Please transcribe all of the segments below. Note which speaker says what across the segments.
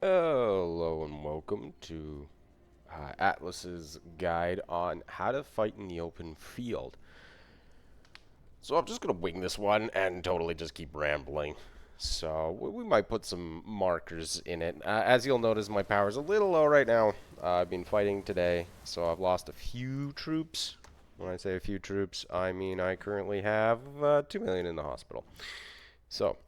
Speaker 1: Hello and welcome to Atlas's guide on how to fight in the open field. So I'm just gonna wing this one and totally just keep rambling. So we might put some markers in it. As you'll notice, my power's a little low right now. I've been fighting today, so I've lost a few troops. When I say a few troops, I mean I currently have 2 million in the hospital. So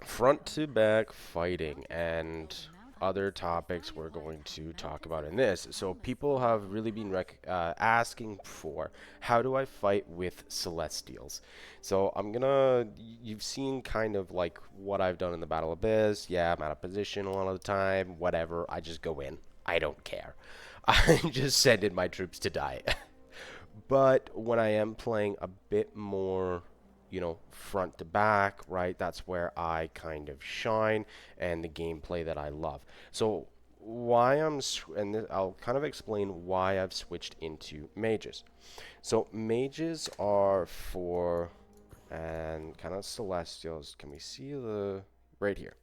Speaker 1: front to back fighting and other topics we're going to talk about in this. So people have really been asking for how do I fight with Celestials. So you've seen kind of like what I've done in the Battle Abyss. Yeah, I'm out of position a lot of the time. Whatever, I just go in. I don't care. I just send in my troops to die. But when I am playing a bit more, front to back, right, that's where I kind of shine and the gameplay that I love. So I'll kind of explain why I've switched into mages. So mages are for and kind of celestials. Can we see the right here?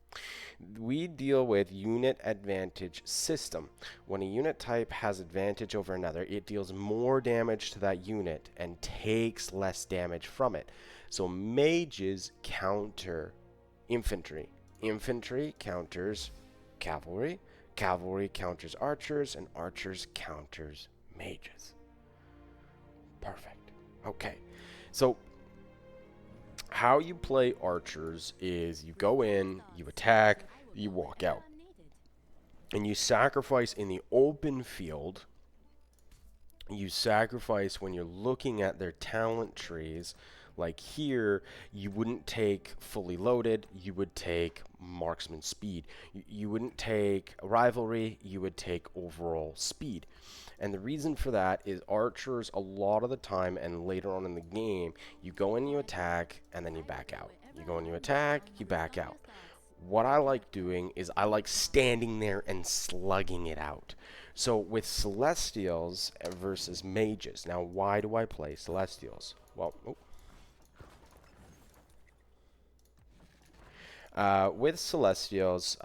Speaker 1: We deal with unit advantage system. When a unit type has advantage over another, it deals more damage to that unit and takes less damage from it. So mages counter infantry. Infantry counters cavalry. Cavalry counters archers, and archers counters mages. Perfect. Okay. So how you play archers is you go in, you attack, you walk out. And you sacrifice in the open field. You sacrifice when you're looking at their talent trees. Like here, you wouldn't take fully loaded, you would take marksman speed. You wouldn't take rivalry, you would take overall speed. And the reason for that is archers, a lot of the time and later on in the game, you go in, you attack, and then you back out. You go in, you attack, you back out. What I like doing is I like standing there and slugging it out. So with Celestials versus Mages, now why do I play Celestials? Well, with Celestials,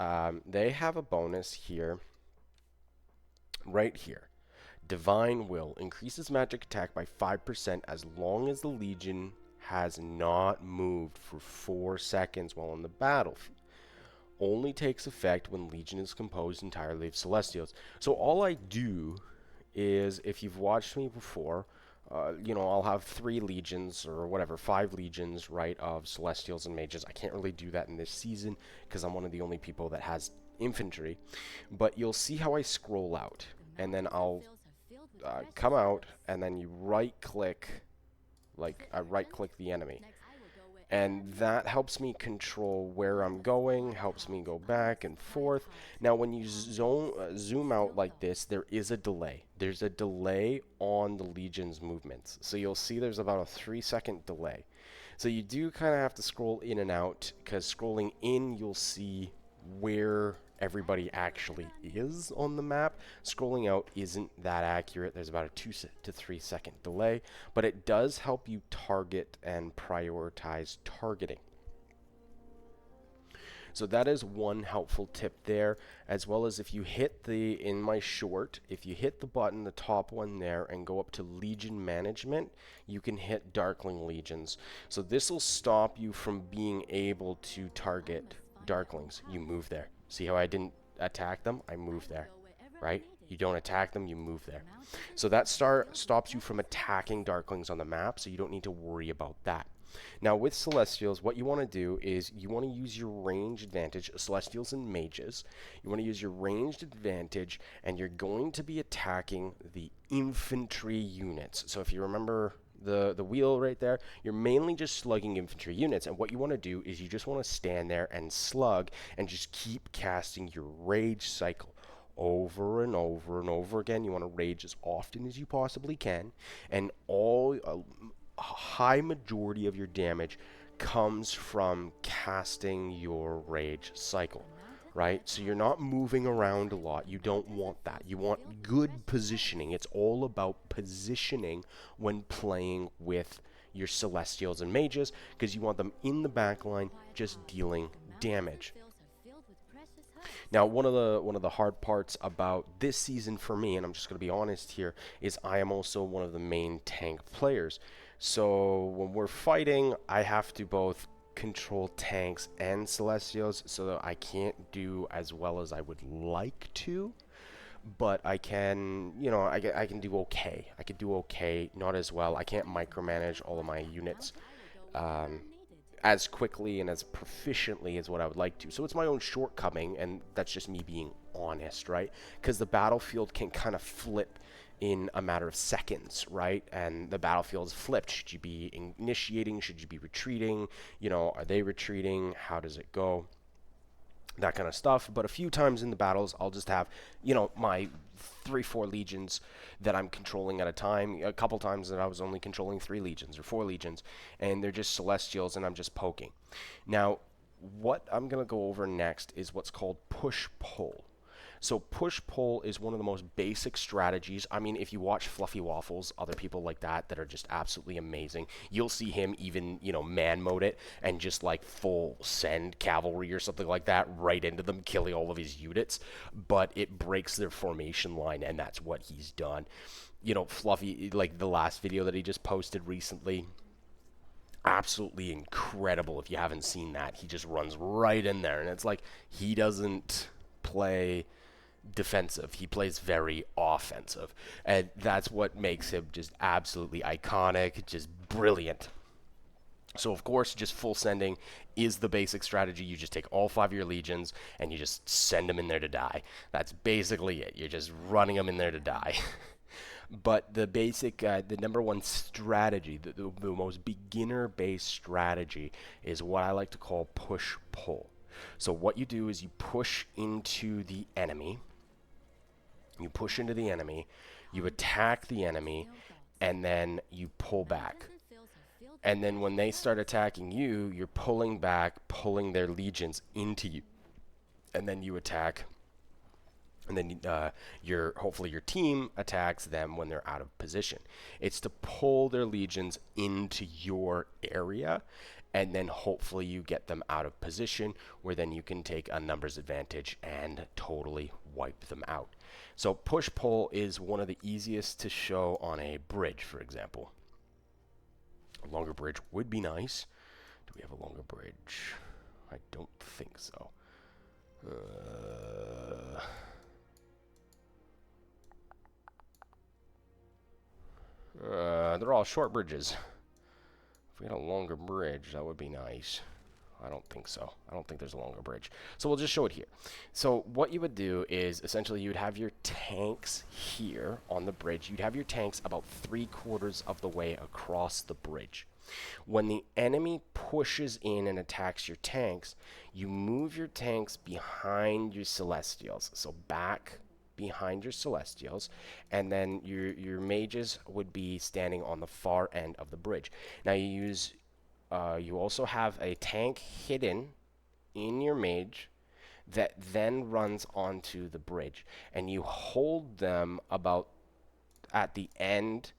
Speaker 1: they have a bonus here, right here. Divine Will increases magic attack by 5% as long as the Legion has not moved for 4 seconds while on the battlefield. Only takes effect when Legion is composed entirely of Celestials. So all I do is, if you've watched me before, I'll have 3 legions or whatever, 5 legions, right, of Celestials and Mages. I can't really do that in this season because I'm one of the only people that has infantry. But you'll see how I scroll out, and then I'll come out, and then you right click, like I right click the enemy, and that helps me control where I'm going, helps me go back and forth. Now, when you zoom out like this, there is a delay. There's a delay on the Legion's movements. So you'll see there's about a 3-second delay. So you do kind of have to scroll in and out, because scrolling in, you'll see where everybody actually is on the map. Scrolling out isn't that accurate. There's about a 2 to 3 second delay, but it does help you target and prioritize targeting. So that is one helpful tip there, as well as if you hit in my short, if you hit the button, the top one there, and go up to Legion Management, you can hit Darkling Legions. So this will stop you from being able to target Darklings. You move there. See how I didn't attack them? I moved there, right? You don't attack them, you move there. So that stops you from attacking Darklings on the map, so you don't need to worry about that. Now with Celestials, what you want to do is you want to use your range advantage, Celestials and Mages. You want to use your ranged advantage, and you're going to be attacking the infantry units. So if you remember the wheel right there, you're mainly just slugging infantry units, and what you want to do is you just want to stand there and slug and just keep casting your rage cycle over and over and over again. You want to rage as often as you possibly can, and a high majority of your damage comes from casting your rage cycle, right? So you're not moving around a lot. You don't want that. You want good positioning. It's all about positioning when playing with your Celestials and Mages, because you want them in the back line just dealing damage. Now, one of the hard parts about this season for me, and I'm just going to be honest here, is I am also one of the main tank players. So when we're fighting, I have to both control tanks and celestials, so that I can't do as well as I would like to. But I can, I can do okay. I could do okay, not as well. I can't micromanage all of my units. Um, as quickly and as proficiently as what I would like to. So it's my own shortcoming, and that's just me being honest, right? Because the battlefield can kind of flip in a matter of seconds, right? And the battlefield is flipped. Should you be initiating? Should you be retreating? Are they retreating? How does it go? That kind of stuff. But a few times in the battles, I'll just have, my 3, 4 legions that I'm controlling at a time. A couple times that I was only controlling 3 legions or 4 legions, and they're just celestials, and I'm just poking. Now, what I'm going to go over next is what's called push-pull. So push-pull is one of the most basic strategies. I mean, if you watch Fluffy Waffles, other people like that are just absolutely amazing, you'll see him even, man mode it and just like full send cavalry or something like that right into them, killing all of his units. But it breaks their formation line, and that's what he's done. Fluffy, like the last video that he just posted recently, absolutely incredible. If you haven't seen that, he just runs right in there, and it's like he doesn't play defensive. He plays very offensive, and that's what makes him just absolutely iconic, just brilliant. So of course, just full sending is the basic strategy. You just take all 5 of your legions and you just send them in there to die. That's basically it. You're just running them in there to die. But the basic, the number one strategy, the most beginner-based strategy, is what I like to call push-pull. So what you do is you push into the enemy. You push into the enemy, you attack the enemy, and then you pull back. And then when they start attacking you, you're pulling back, pulling their legions into you. And then you attack. And then hopefully your team attacks them when they're out of position. It's to pull their legions into your area, and then hopefully you get them out of position, where then you can take a numbers advantage and totally wipe them out. So push-pull is one of the easiest to show on a bridge, for example. A longer bridge would be nice. Do we have a longer bridge? I don't think so. They're all short bridges. If we had a longer bridge, that would be nice. I don't think so. I don't think there's a longer bridge. So we'll just show it here. So what you would do is essentially you would have your tanks here on the bridge. You'd have your tanks about 3/4 of the way across the bridge. When the enemy pushes in and attacks your tanks, you move your tanks behind your celestials. So back behind your celestials, and then your mages would be standing on the far end of the bridge. Now you also have a tank hidden in your mage that then runs onto the bridge, and you hold them about at the end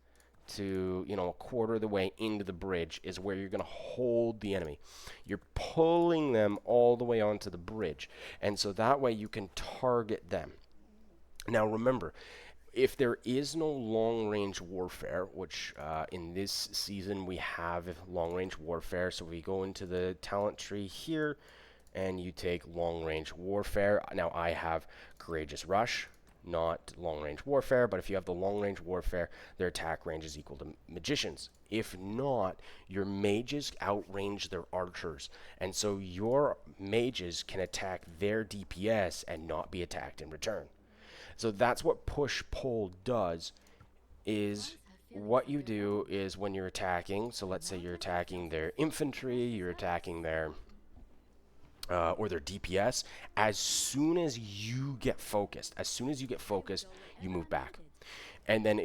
Speaker 1: to, 1/4 of the way into the bridge is where you're going to hold the enemy. You're pulling them all the way onto the bridge, and so that way you can target them. Now remember, if there is no long-range warfare, which in this season we have long-range warfare, so we go into the talent tree here, and you take long-range warfare. Now I have Courageous Rush, not long-range warfare, but if you have the long-range warfare, their attack range is equal to Magicians. If not, your mages outrange their archers, and so your mages can attack their DPS and not be attacked in return. So that's what push-pull does, is what you do is when you're attacking, so let's say you're attacking their infantry, you're attacking their, or their DPS, as soon as you get focused, you move back. And then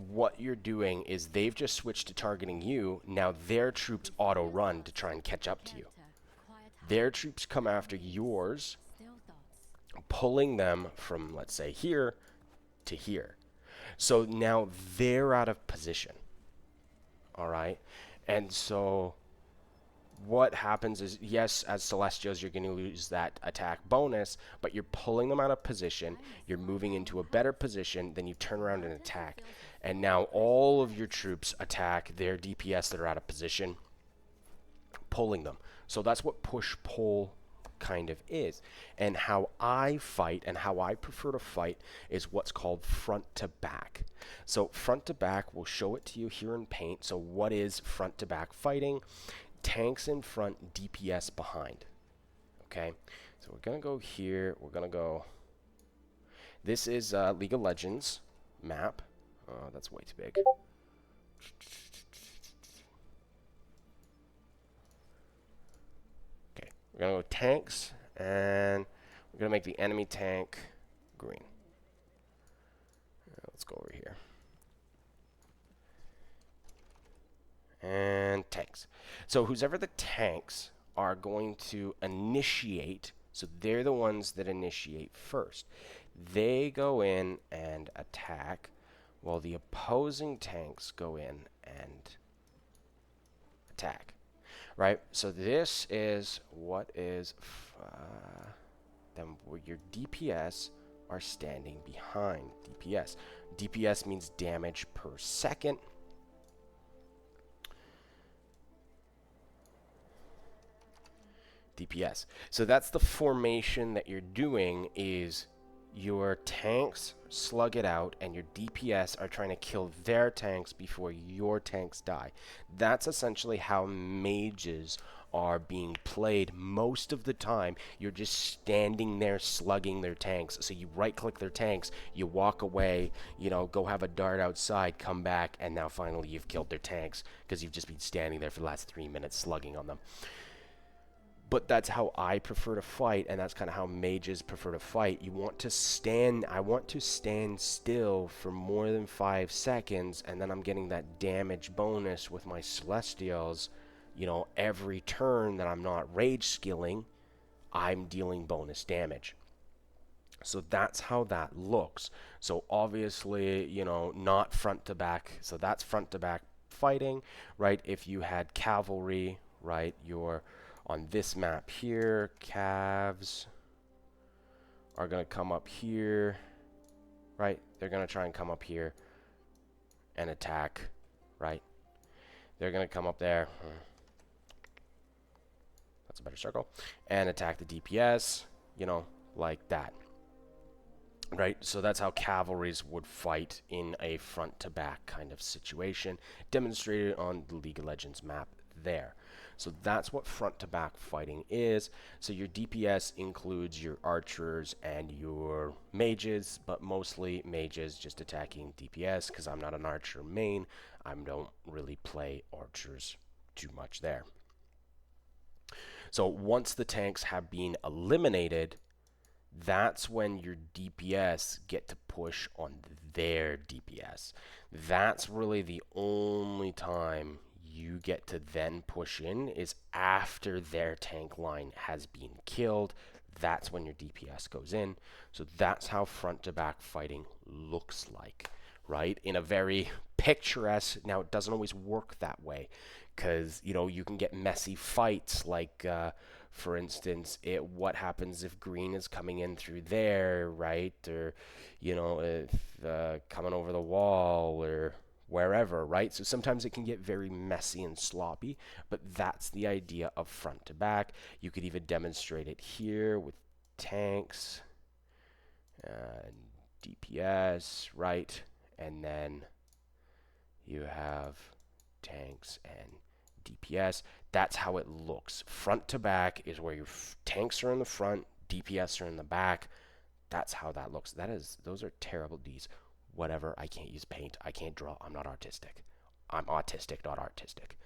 Speaker 1: what you're doing is they've just switched to targeting you, now their troops auto-run to try and catch up to you. Their troops come after yours, pulling them from, let's say, here to here. So now they're out of position. All right? And so what happens is, yes, as Celestials, you're going to lose that attack bonus, but you're pulling them out of position. You're moving into a better position. Then you turn around and attack. And now all of your troops attack their DPS that are out of position, pulling them. So that's what push-pull kind of is. And how I fight and how I prefer to fight is what's called front to back. So front to back, we'll show it to you here in paint. So what is front to back fighting? Tanks in front, DPS behind. Okay, so we're gonna go here. We're gonna go. This is League of Legends map. Oh, that's way too big. Okay, we're gonna go tanks, and we're gonna make the enemy tank green. Let's go over here. And tanks. So who's ever the tanks are going to initiate, so they're the ones that initiate first. They go in and attack, while the opposing tanks go in and attack. Right? So this is what is then your DPS are standing behind DPS. DPS means damage per second. DPS. So that's the formation that you're doing, is your tanks slug it out and your DPS are trying to kill their tanks before your tanks die. That's essentially how mages are being played most of the time. You're just standing there slugging their tanks. So you right click their tanks, you walk away, you know, go have a dart outside, come back, and now finally you've killed their tanks because you've just been standing there for the last 3 minutes slugging on them. But that's how I prefer to fight, and that's kind of how mages prefer to fight. You want to stand, I want to stand still for more than 5 seconds, and then I'm getting that damage bonus with my Celestials. You know, every turn that I'm not rage skilling, I'm dealing bonus damage. So that's how that looks. So obviously, you know, not front to back. So that's front to back fighting, right? If you had cavalry, right, you're on this map here, calves are going to come up here, right? They're going to try and come up here and attack, right? They're going to come up there. That's a better circle. And attack the DPS, you know, like that. Right? So that's how cavalries would fight in a front-to-back kind of situation, demonstrated on the League of Legends map there. So that's what front-to-back fighting is. So your DPS includes your archers and your mages, but mostly mages just attacking DPS, because I'm not an archer main. I don't really play archers too much there. So once the tanks have been eliminated, that's when your DPS get to push on their DPS. That's really the only time you get to then push in, is after their tank line has been killed. That's when your DPS goes in. So that's how front to back fighting looks like, right? In a very picturesque, now it doesn't always work that way, because, you know, you can get messy fights, like for instance, what happens if green is coming in through there, right? Or, you know, if coming over the wall or wherever, right? So sometimes it can get very messy and sloppy, but that's the idea of front to back. You could even demonstrate it here with tanks and DPS, right? And then you have tanks and DPS. That's how it looks. Front to back is where your tanks are in the front, DPS are in the back. That's how that looks. Those are terrible D's. Whatever, I can't use paint. I can't draw. I'm not artistic. I'm autistic, not artistic.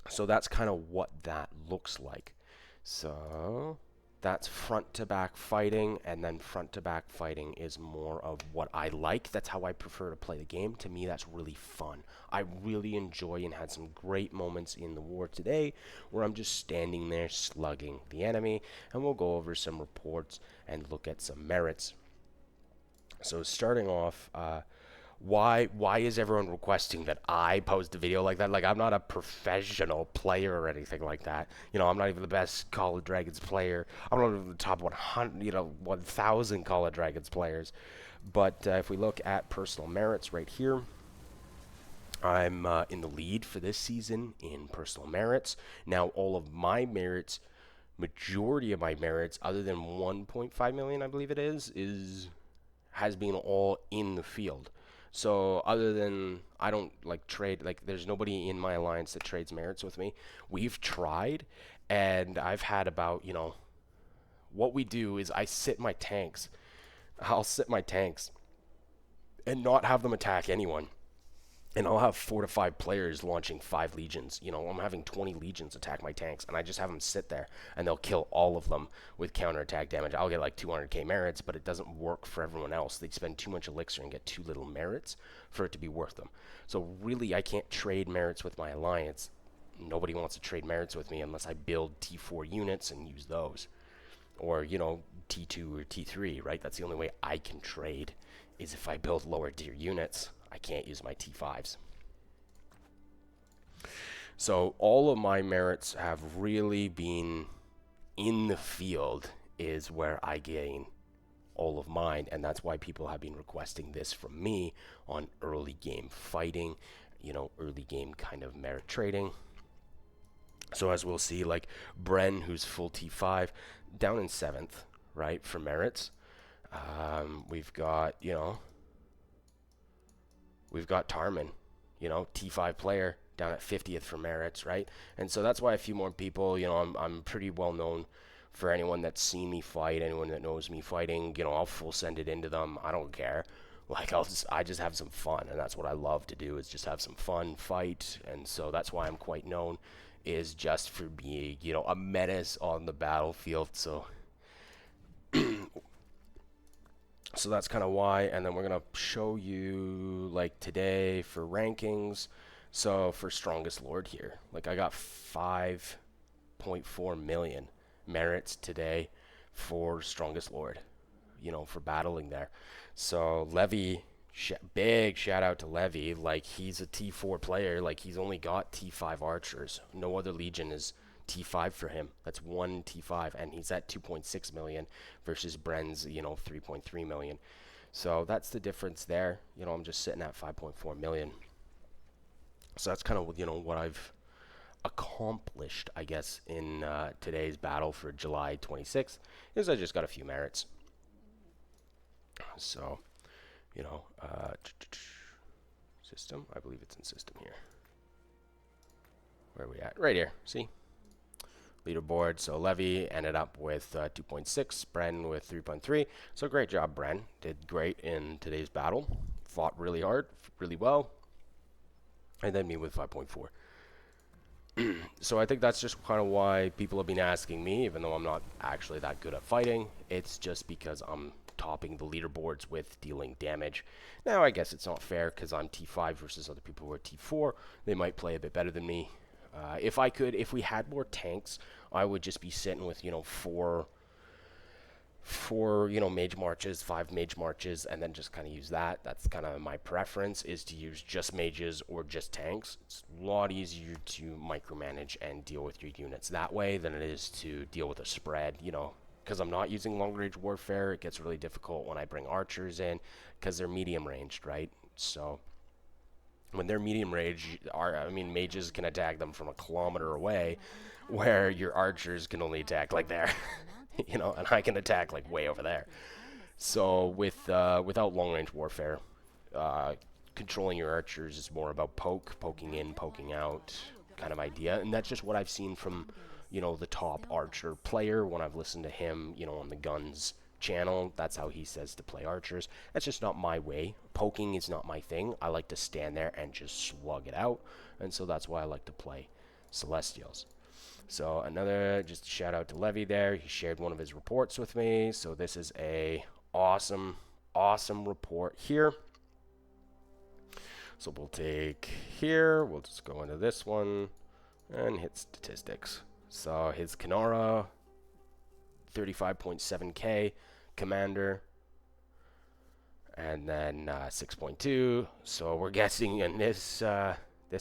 Speaker 1: So that's kind of what that looks like. So that's front to back fighting, and then front to back fighting is more of what I like. That's how I prefer to play the game. To me, that's really fun. I really enjoy and had some great moments in the war today where I'm just standing there slugging the enemy, and we'll go over some reports and look at some merits. So starting off, Why is everyone requesting that I post a video like that? Like, I'm not a professional player or anything like that. I'm not even the best Call of Dragons player. I'm not even the top 100, 1,000 Call of Dragons players. But if we look at personal merits right here, I'm in the lead for this season in personal merits. Now, all of my merits, majority of my merits, other than 1.5 million, I believe it has been all in the field. So other than I don't like trade, like there's nobody in my alliance that trades merits with me. We've tried, and I've had about, what we do is I sit my tanks. I'll sit my tanks and not have them attack anyone. And I'll have 4 to 5 players launching 5 legions. I'm having 20 legions attack my tanks, and I just have them sit there, and they'll kill all of them with counterattack damage. I'll get like 200k merits, but it doesn't work for everyone else. They spend too much elixir and get too little merits for it to be worth them. So really, I can't trade merits with my alliance. Nobody wants to trade merits with me unless I build T4 units and use those. Or, T2 or T3, right? That's the only way I can trade, is if I build lower tier units. I can't use my T5s. So all of my merits have really been in the field is where I gain all of mine, and that's why people have been requesting this from me on early game fighting, early game kind of merit trading. So as we'll see, like Bren, who's full T5, down in 7th, right, for merits. We've got, we've got Tarman, T5 player down at 50th for merits, right? And so that's why a few more people, I'm pretty well known for anyone that's seen me fight, anyone that knows me fighting, I'll full send it into them. I don't care. Like I just have some fun, and that's what I love to do, is just have some fun, fight. And so that's why I'm quite known, is just for being, a menace on the battlefield. So So that's kind of why, and then we're going to show you, like, today for rankings. So for strongest lord here, like, I got 5.4 million merits today for strongest lord, for battling there. So Levy, big shout out to Levy. Like, he's a T4 player. Like, he's only got T5 archers. No other legion is T5 for him. That's one T5, and he's at 2.6 million versus Bren's, 3.3 million. So that's the difference there. I'm just sitting at 5.4 million. So that's kind of, what I've accomplished, I guess, in today's battle for July 26th, is I just got a few merits. So, system, I believe it's in system here. Where are we at? Right here, see? Leaderboard. So Levy ended up with 2.6, Bren with 3.3. So great job, Bren. Did great in today's battle. Fought really hard, really well. And then me with 5.4. So I think that's just kind of why people have been asking me, even though I'm not actually that good at fighting. It's just because I'm topping the leaderboards with dealing damage. Now, I guess it's not fair because I'm T5 versus other people who are T4. They might play a bit better than me. If we had more tanks, I would just be sitting with, four, mage marches, 5 mage marches, and then just kind of use that. That's kind of my preference, is to use just mages or just tanks. It's a lot easier to micromanage and deal with your units that way than it is to deal with a spread, because I'm not using long range warfare. It gets really difficult when I bring archers in because they're medium ranged, right? So when they're medium range, mages can attack them from a kilometer away, where your archers can only attack like there, and I can attack like way over there. So without long range warfare, controlling your archers is more about poking in, poking out kind of idea, and that's just what I've seen from, the top archer player when I've listened to him, on the guns channel. That's how he says to play archers. That's just not my way. Poking is not my thing. I like to stand there and just slug it out, and so that's why I like to play Celestials. So another just shout out to Levy there. He shared one of his reports with me. So this is a awesome report here. So we'll take here, we'll just go into this one and hit statistics. So his Kanara, 35.7k commander, and then 6.2. So we're guessing in this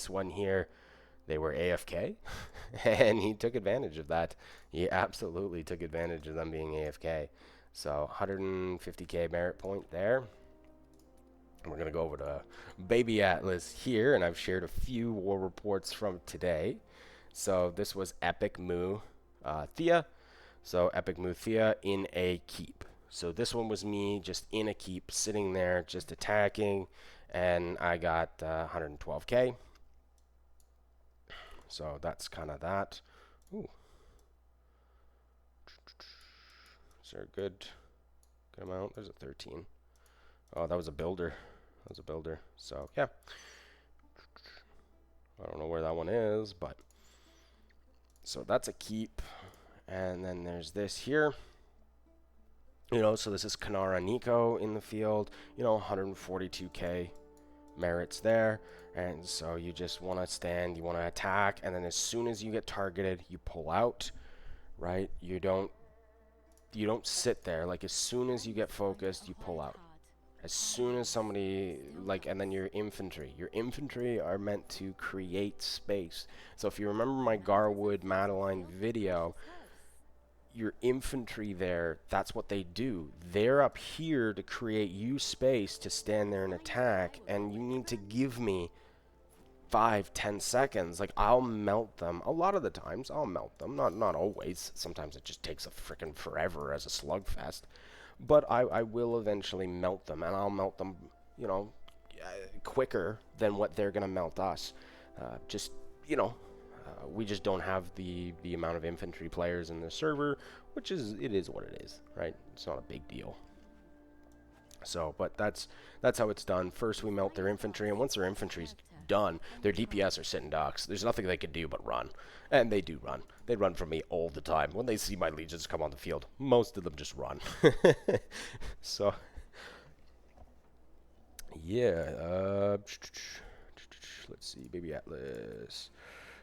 Speaker 1: one here, they were AFK, and he took advantage of that. He absolutely took advantage of them being AFK. So 150k merit point there. We're going to go over to Baby Atlas here, and I've shared a few war reports from today. So this was Epic Moo Thea. So Epic Moo Thea in a keep. So this one was me just in a keep, sitting there, just attacking, and I got 112k. So that's kind of that. Ooh. Is there a good amount? There's a 13. Oh, that was a builder. That was a builder. So, yeah. I don't know where that one is, but... So that's a keep. And then there's this here. You know, so this is Kanara Nico in the field. You know, 142k merits there. And so you just want to stand, you want to attack, and then as soon as you get targeted, you pull out, right? You don't sit there. Like, as soon as you get focused, you pull out. As soon as somebody, like, and then your infantry are meant to create space. So if you remember my Garwood Madeline video, your infantry there, that's what they do. They're up here to create you space to stand there and attack, and you need to give me 5-10 seconds. Like, I'll melt them. A lot of the times I'll melt them, not always. Sometimes it just takes a freaking forever as a slugfest, but I will eventually melt them, and I'll melt them, you know, quicker than what they're gonna melt us. Just, you know, we just don't have the amount of infantry players in the server, which is, it is what it is, right? It's not a big deal. So, but that's how it's done. First we melt their infantry, and once their infantry's done, their DPS are sitting ducks. There's nothing they can do but run. And they do run. They run from me all the time. When they see my legions come on the field, most of them just run. So, yeah, let's see, Baby Atlas.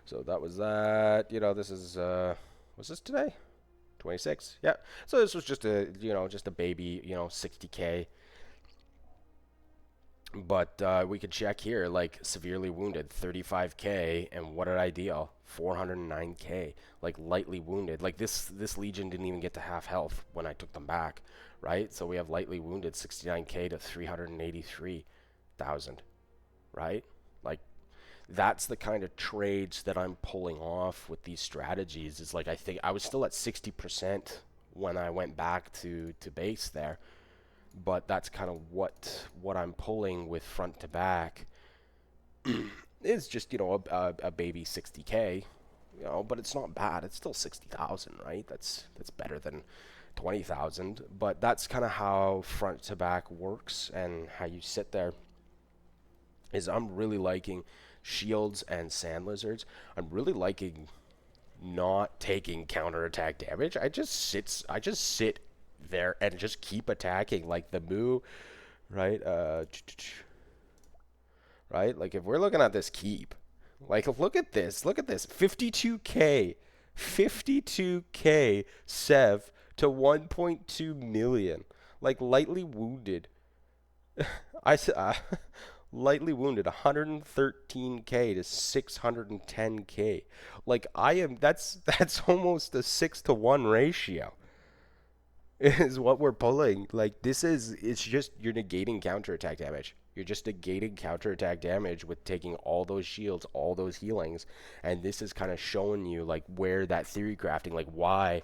Speaker 1: So that was that. You know, this is, was this today? 26? Yeah. So this was just a, you know, just a baby, you know, 60k. But we could check here, like, severely wounded, 35k, and what did I deal? 409k. Like, lightly wounded. Like, this legion didn't even get to half health when I took them back, right? So we have lightly wounded, 69k to 383,000, right? Like, that's the kind of trades that I'm pulling off with these strategies. Is like, I think I was still at 60% when I went back to base there, but that's kind of what I'm pulling with front to back. Is just, you know, a baby 60k, you know, but it's not bad. It's still 60,000, right? That's better than 20,000. But that's kind of how front to back works, and how you sit there. Is I'm really liking shields and sand lizards. I'm really liking not taking counterattack damage. I just sit there and just keep attacking, like the Moo, right? Right? Like, if we're looking at this keep, like, look at this. 52k. 52k Sev to 1.2 million. Like, lightly wounded. Lightly wounded, 113k to 610k. Like, that's almost a 6-to-1 ratio. Is what we're pulling. Like, it's just, you're negating counterattack damage. You're just negating counterattack damage with taking all those shields, all those healings, and this is kind of showing you, like, where that theory crafting, like, why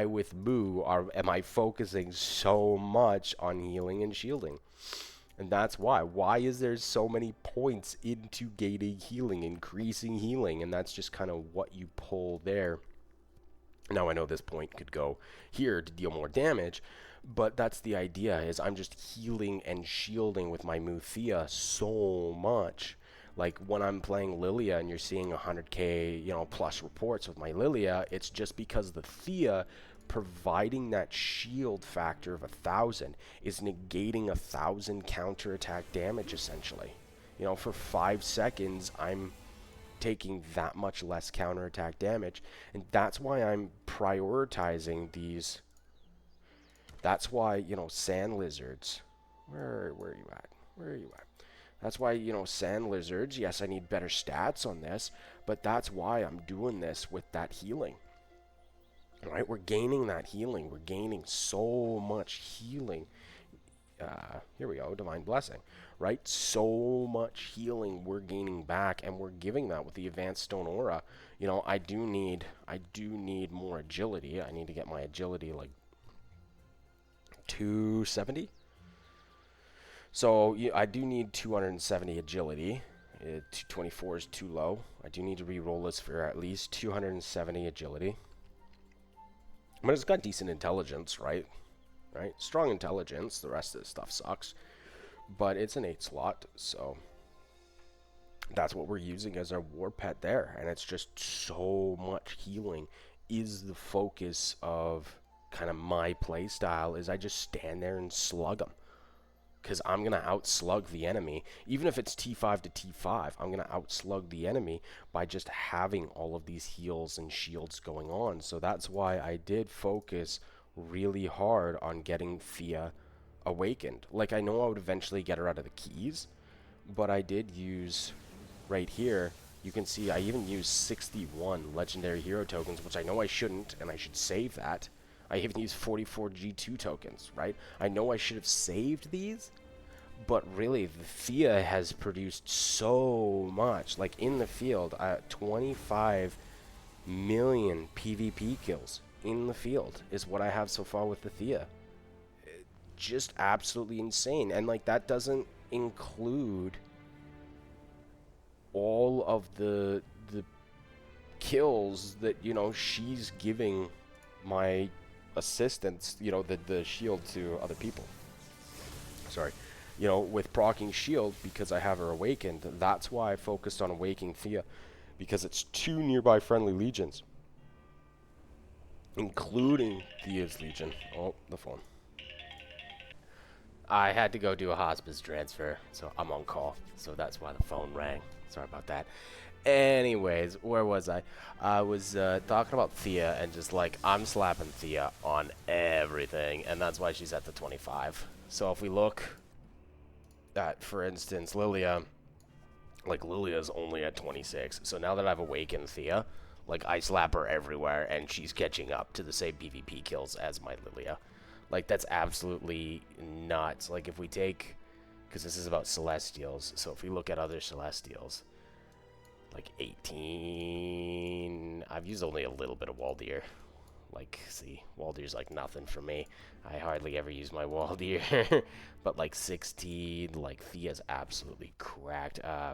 Speaker 1: with Moo am I focusing so much on healing and shielding? And that's why. Why is there so many points into gating healing, increasing healing? And that's just kind of what you pull there. Now, I know this point could go here to deal more damage, but that's the idea, is I'm just healing and shielding with my Muthia so much. Like, when I'm playing Lilia and you're seeing 100k, you know, plus reports with my Lilia, it's just because the Thea providing that shield factor of 1,000 is negating 1,000 counterattack damage, essentially. You know, for 5 seconds, I'm taking that much less counterattack damage, and that's why I'm prioritizing these. That's why, you know, sand lizards, Where are you at? Where are you at? That's why, you know, sand lizards, yes, I need better stats on this, but that's why I'm doing this with that healing. Right? We're gaining that healing. We're gaining so much healing. Here we go, divine blessing. Right? So much healing we're gaining back, and we're giving that with the advanced stone aura. You know, I do need more agility. I need to get my agility like 270. So I do need 270 agility. 224 is too low. I do need to re-roll this for at least 270 agility. But it's got decent intelligence, right? Right? Strong intelligence. The rest of this stuff sucks. But it's an 8 slot, so that's what we're using as our war pet there. And it's just so much healing is the focus of kind of my play style, is I just stand there and slug them. Because I'm going to outslug the enemy. Even if it's T5 to T5, I'm going to outslug the enemy by just having all of these heals and shields going on. So that's why I did focus really hard on getting Thea awakened. Like, I know I would eventually get her out of the keys, but I did use right here. You can see I even used 61 legendary hero tokens, which I know I shouldn't, and I should save that. I even used 44 G2 tokens, right? I know I should have saved these, but really, the Thea has produced so much. Like, in the field, 25 million PvP kills in the field is what I have so far with the Thea. Just absolutely insane. And, like, that doesn't include all of the kills that, you know, she's giving my assistants, you know, the shield to other people. Sorry. You know, with proccing shield, because I have her awakened, that's why I focused on awakening Thea, because it's 2 nearby friendly legions, including Thea's legion. Oh, the phone. I had to go do a hospice transfer, so I'm on call, so that's why the phone rang. Sorry about that. Anyways, where was I? I was talking about Thea, and just like, I'm slapping Thea on everything, and that's why she's at the 25. So if we look at, for instance, Lilia, like, Lilia's only at 26. So now that I've awakened Thea, like, I slap her everywhere, and she's catching up to the same PvP kills as my Lilia. Like, that's absolutely nuts. Like, if we take, because this is about Celestials, so if we look at other Celestials, like 18, I've used only a little bit of Waldir. Like, see, Waldir's like nothing for me. I hardly ever use my Waldir. But like 16, like Thea's absolutely cracked. I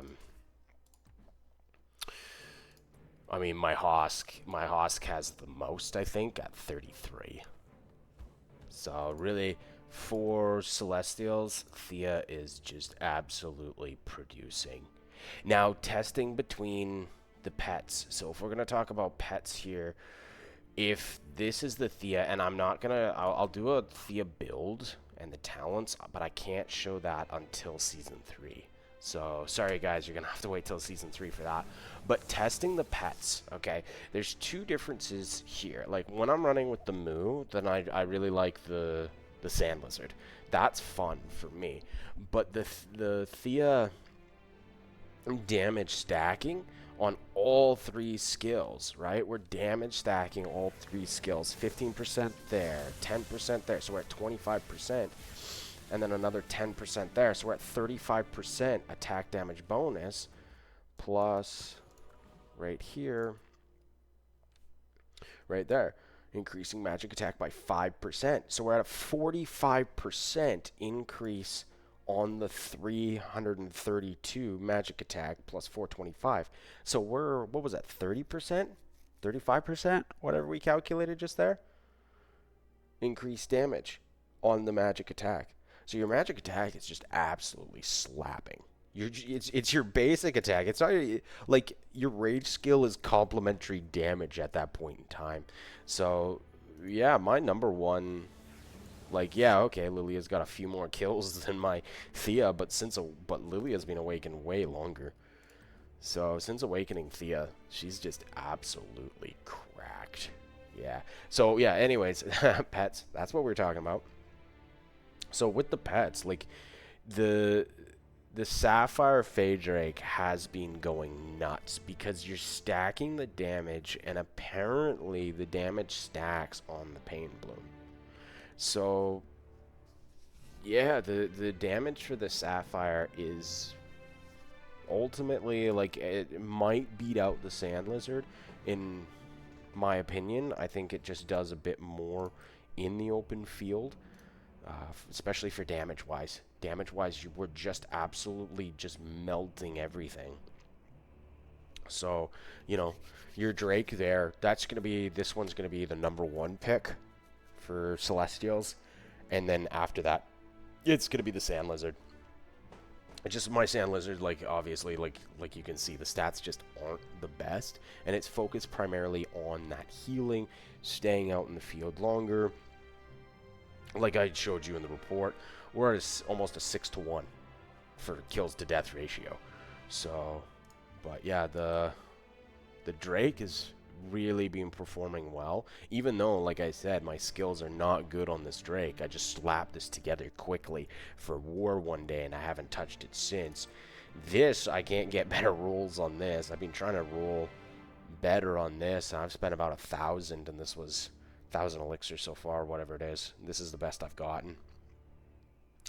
Speaker 1: mean, my Hosk has the most, I think, at 33. So really, for Celestials, Thea is just absolutely producing. Now, testing between the pets. So if we're going to talk about pets here, if this is the Thea, and I'm not going to, I'll do a Thea build and the talents, but I can't show that until Season 3. So, sorry guys, you're going to have to wait till Season 3 for that. But testing the pets, okay, there's 2 differences here. Like, when I'm running with the Moo, then I really like the Sand Lizard. That's fun for me. But the Thea damage stacking on all 3 skills, right? We're damage stacking all 3 skills. 15% there, 10% there, so we're at 25%. And then another 10% there, so we're at 35% attack damage bonus, plus right here, right there, increasing magic attack by 5%. So we're at a 45% increase on the 332 magic attack plus 425. So we're, what was that, 30%? 35%? Whatever we calculated just there? Increased damage on the magic attack. So your magic attack is just absolutely slapping. It's your basic attack. It's not like your rage skill is complementary damage at that point in time. So yeah, my number one, like, yeah, okay, Lilia's got a few more kills than my Thea, but Lilia's been awakened way longer. So since awakening Thea, she's just absolutely cracked. Yeah. So yeah, anyways, pets, that's what we're talking about. So with the pets, like the the Sapphire Fey Drake has been going nuts because you're stacking the damage, and apparently the damage stacks on the Pain Bloom. So yeah, the damage for the Sapphire is ultimately, like, it might beat out the Sand Lizard in my opinion. I think it just does a bit more in the open field, especially for damage wise. Damage wise, you were just absolutely just melting everything. So, you know, your Drake there, this one's gonna be the #1 pick for Celestials, and then after that, it's gonna be the Sand Lizard. It's just my Sand Lizard, like, obviously, like you can see, the stats just aren't the best, and it's focused primarily on that healing, staying out in the field longer. Like I showed you in the report, we're at almost a 6-to-1 for kills to death ratio. So, but yeah, the Drake is really been performing well, even though, like I said, my skills are not good on this Drake. I just slapped this together quickly for war one day, and I haven't touched it since. This, I can't get better rolls on this. I've been trying to roll better on this, and I've spent about 1,000, and this was 1,000 elixir so far, whatever it is. This is the best I've gotten.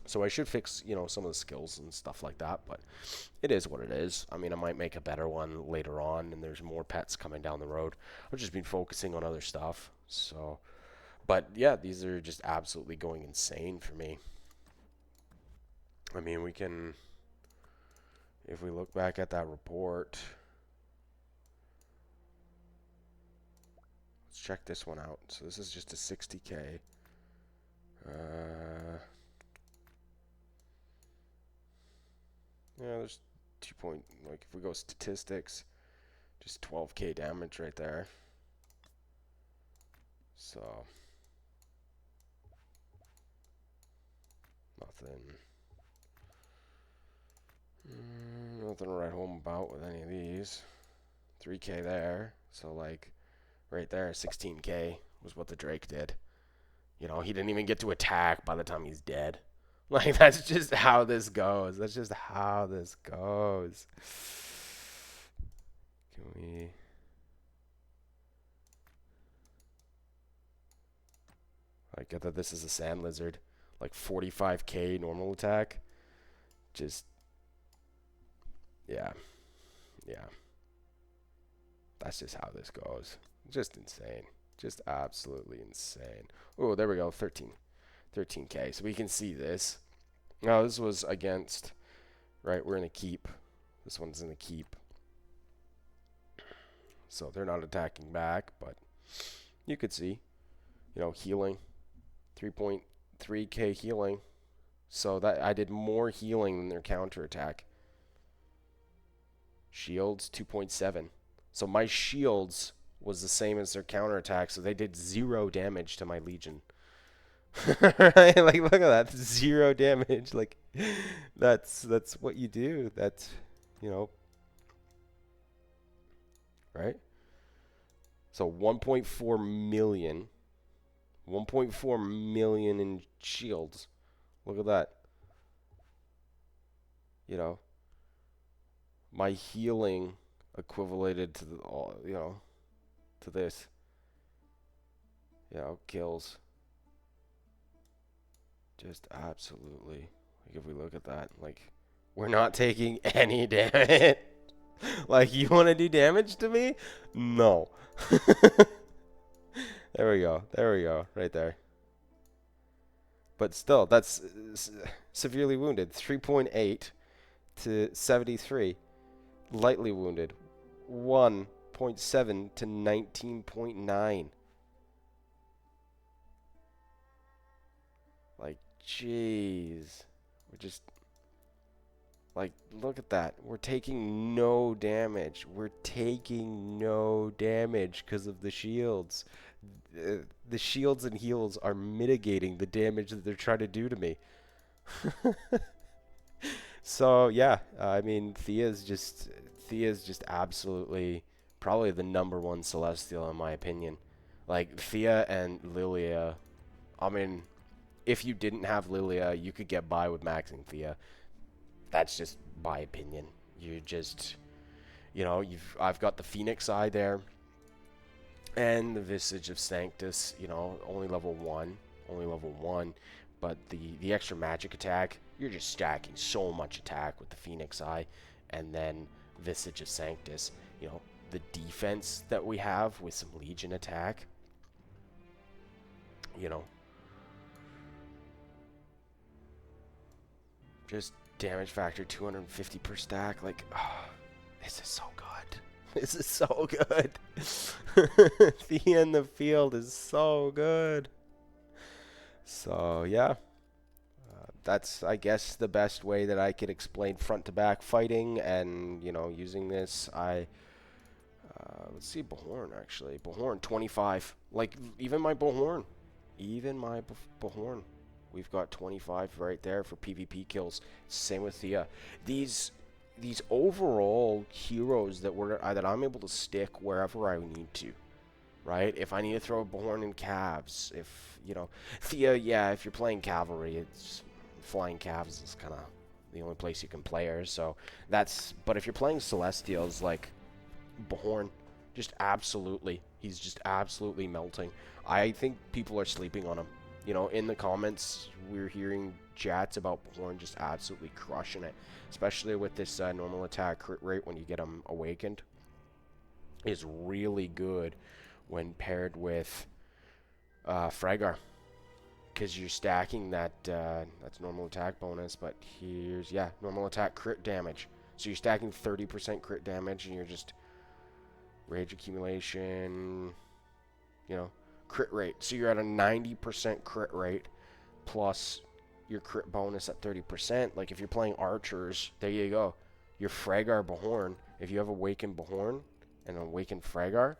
Speaker 1: So I should fix, some of the skills and stuff like that, but it is what it is. I mean, I might make a better one later on, and there's more pets coming down the road. I've just been focusing on other stuff. So, but yeah, these are just absolutely going insane for me. I mean, if we look back at that report, let's check this one out. So this is just a 60K. Yeah, there's like, if we go statistics, just 12K damage right there. So, nothing to write home about with any of these. 3K there. So, like, right there, 16K was what the Drake did. He didn't even get to attack by the time he's dead. Like, that's just how this goes. That's just how this goes. Can we... I get that this is a Sand Lizard. Like, 45K normal attack. Just... Yeah. Yeah. That's just how this goes. Just insane. Just absolutely insane. Oh, there we go. 13K. So we can see this. Now, this was against... Right, we're in a keep. This one's in a keep. So they're not attacking back, but you could see, healing. 3.3K healing. So that I did more healing than their counterattack. Shields, 2.7. So my shields was the same as their counterattack, so they did 0 damage to my Legion. Right? Like, look at that. 0 damage. Like, that's what you do. That's, right? So 1.4 million. 1.4 million in shields. Look at that. My healing equivalated to to this. Kills. Just absolutely. Like, if we look at that, like, we're not taking any damage. Like, you want to do damage to me? No. There we go. There we go. Right there. But still, that's severely wounded. 3.8 to 73. Lightly wounded. 1.7 to 19.9. Like, jeez. We're just... Like, look at that. We're taking no damage. We're taking no damage because of the shields. The shields and heals are mitigating the damage that they're trying to do to me. So, yeah. I mean, Thea's just absolutely probably the #1 Celestial in my opinion. Like, Thea and Lilia, I mean, if you didn't have Lilia, you could get by with maxing Thea. That's just my opinion. You just, I've got the Phoenix Eye there, and the Visage of Sanctus. Only level one, but the extra magic attack, you're just stacking so much attack with the Phoenix Eye, and then Visage of Sanctus. The defense that we have with some Legion attack. Just damage factor 250 per stack. Like, oh, this is so good. This is so good. Thea in the field is so good. So, yeah. That's, I guess, the best way that I could explain front-to-back fighting. And, using this, let's see, Bahorn, actually. Bahorn, 25. Like, even my Bahorn. We've got 25 right there for PvP kills. Same with Thea. These overall heroes that I'm able to stick wherever I need to, right? If I need to throw a Bahorn in calves, Thea, yeah, if you're playing cavalry, it's flying calves is kind of the only place you can play her. So but if you're playing Celestials, like Bahorn, he's just absolutely melting. I think people are sleeping on him. In the comments, we're hearing chats about Bahorn just absolutely crushing it, especially with this normal attack crit rate when you get him awakened. Is really good when paired with Freygar, because you're stacking that's normal attack bonus, but here's normal attack crit damage. So you're stacking 30% crit damage, and you're just rage accumulation, crit rate. So you're at a 90% crit rate plus your crit bonus at 30%. Like if you're playing archers, there you go. Your Freygar Bahorn, if you have Awakened Bahorn and Awakened Freygar,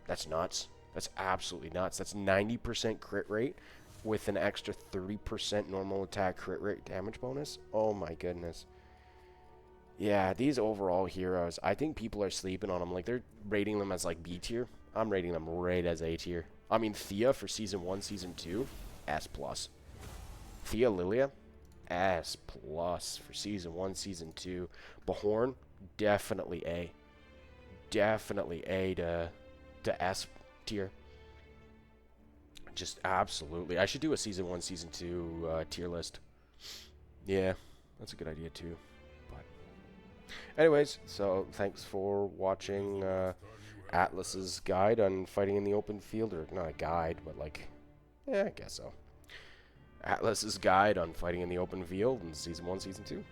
Speaker 1: that's nuts. That's absolutely nuts. That's 90% crit rate with an extra 30% normal attack crit rate damage bonus. Oh my goodness. Yeah, these overall heroes, I think people are sleeping on them. Like they're rating them as like B tier. I'm rating them right as A tier. I mean, Thea for Season 1, Season 2, S+. Thea Lilia, S+ for Season 1, Season 2. Bahorn, definitely A. Definitely A to S tier. Just absolutely. I should do a Season 1, Season 2 tier list. Yeah, that's a good idea too. But anyways, so thanks for watching Atlas's guide on fighting in the open field, or not a guide, but like, I guess so. Atlas's guide on fighting in the open field in Season 1, Season 2.